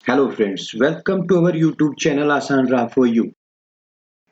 Hello friends, welcome to our YouTube channel Asan Ra for you.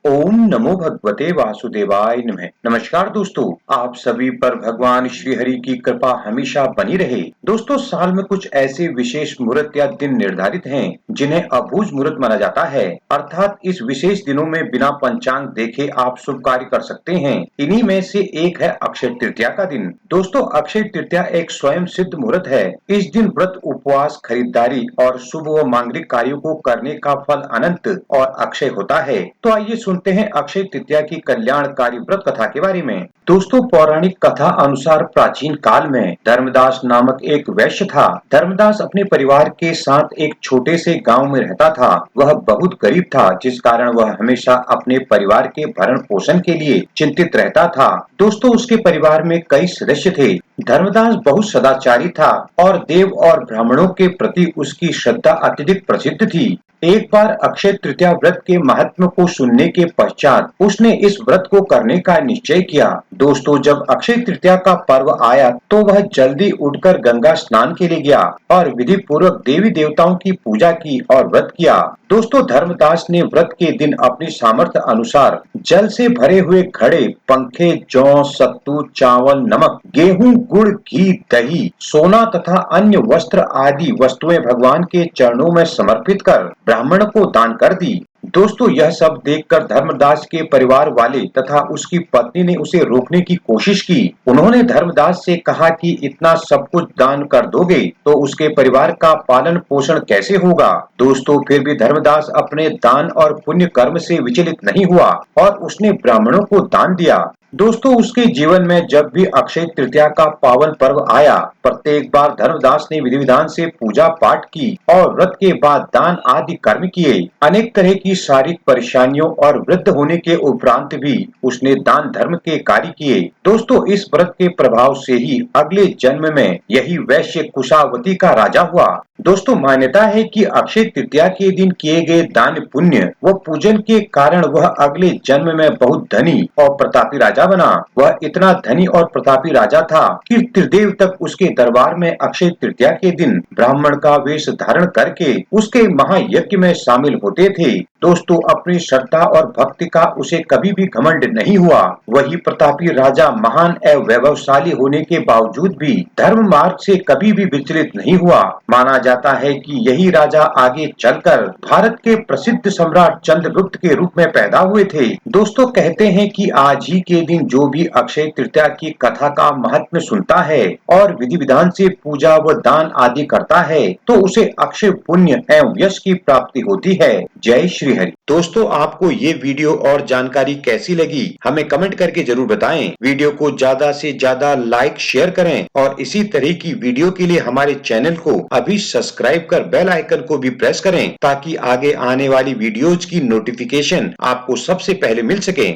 ओम नमो भगवते वासुदेवाय नमः। नमस्कार दोस्तों, आप सभी पर भगवान श्री हरि की कृपा हमेशा बनी रहे। दोस्तों, साल में कुछ ऐसे विशेष मुहूर्त या दिन निर्धारित हैं जिन्हें अबूझ मुहूर्त माना जाता है। अर्थात इस विशेष दिनों में बिना पंचांग देखे आप शुभ कार्य कर सकते हैं। इन्हीं में से एक है अक्षय तृतीया का दिन। दोस्तों, अक्षय तृतीया एक स्वयं सिद्ध मुहूर्त है। इस दिन व्रत, उपवास, खरीदारी और शुभ व मांगलिक कार्यों को करने का फल अनंत और अक्षय होता है। तो आइए सुनते हैं अक्षय तृतीया की कल्याणकारी व्रत कथा के बारे में। दोस्तों, पौराणिक कथा अनुसार प्राचीन काल में धर्मदास नामक एक वैश्य था। धर्मदास अपने परिवार के साथ एक छोटे से गांव में रहता था। वह बहुत गरीब था, जिस कारण वह हमेशा अपने परिवार के भरण पोषण के लिए चिंतित रहता था। दोस्तों, उसके परिवार में कई सदस्य थे। धर्मदास बहुत सदाचारी था और देव और ब्राह्मणों के प्रति उसकी श्रद्धा अत्यधिक प्रसिद्ध थी। एक बार अक्षय तृतीया व्रत के महत्व को सुनने के पश्चात उसने इस व्रत को करने का निश्चय किया। दोस्तों, जब अक्षय तृतीया का पर्व आया तो वह जल्दी उठकर गंगा स्नान के लिए गया और विधि पूर्वक देवी देवताओं की पूजा की और व्रत किया। दोस्तों, धर्मदास ने व्रत के दिन अपनी सामर्थ्य अनुसार जल से भरे हुए घड़े, पंखे, जौ, सत्तू, चावल, नमक, गेहूं, गुड़, घी, दही, सोना तथा अन्य वस्त्र आदि वस्तुएं भगवान के चरणों में समर्पित कर ब्राह्मण को दान कर दी। दोस्तों, यह सब देखकर धर्मदास के परिवार वाले तथा उसकी पत्नी ने उसे रोकने की कोशिश की। उन्होंने धर्मदास से कहा कि इतना सब कुछ दान कर दोगे तो उसके परिवार का पालन पोषण कैसे होगा। दोस्तों, फिर भी धर्मदास अपने दान और पुण्य कर्म से विचलित नहीं हुआ और उसने ब्राह्मणों को दान दिया। दोस्तों, उसके जीवन में जब भी अक्षय तृतीया का पावन पर्व आया, प्रत्येक बार धर्मदास ने विधि विधान से पूजा पाठ की और व्रत के बाद दान आदि कर्म किए। अनेक तरह की शारीरिक परेशानियों और वृद्ध होने के उपरांत भी उसने दान धर्म के कार्य किए। दोस्तों, इस व्रत के प्रभाव से ही अगले जन्म में यही वैश्य कुशावती का राजा हुआ। दोस्तों, मान्यता है कि अक्षय तृतीया के दिन किए गए दान पुण्य व पूजन के कारण वह अगले जन्म में बहुत धनी और प्रतापी राजा बना। वह इतना धनी और प्रतापी राजा था कि त्रिदेव तक उसके दरबार में अक्षय तृतीया के दिन ब्राह्मण का वेश धारण करके उसके महायज्ञ में शामिल होते थे। दोस्तों, अपनी श्रद्धा और भक्ति का उसे कभी भी घमंड नहीं हुआ। वही प्रतापी राजा महान एवं वैभवशाली होने के बावजूद भी धर्म मार्ग से कभी भी विचलित नहीं हुआ। माना जाता है कि यही राजा आगे चलकर भारत के प्रसिद्ध सम्राट चंद्रगुप्त के रूप में पैदा हुए थे। दोस्तों, कहते हैं कि आज ही के दिन जो भी अक्षय तृतीया की कथा का महत्व सुनता है और विधि विधान से पूजा व दान आदि करता है तो उसे अक्षय पुण्य एवं यश की प्राप्ति होती है। जय श्री हरि। दोस्तों, आपको ये वीडियो और जानकारी कैसी लगी हमें कमेंट करके जरूर बताएं। वीडियो को ज्यादा से ज्यादा लाइक शेयर करें और इसी तरह की वीडियो के लिए हमारे चैनल को अभी सब्सक्राइब कर बेल आइकन को भी प्रेस करें ताकि आगे आने वाली वीडियोज की नोटिफिकेशन आपको सबसे पहले मिल सके।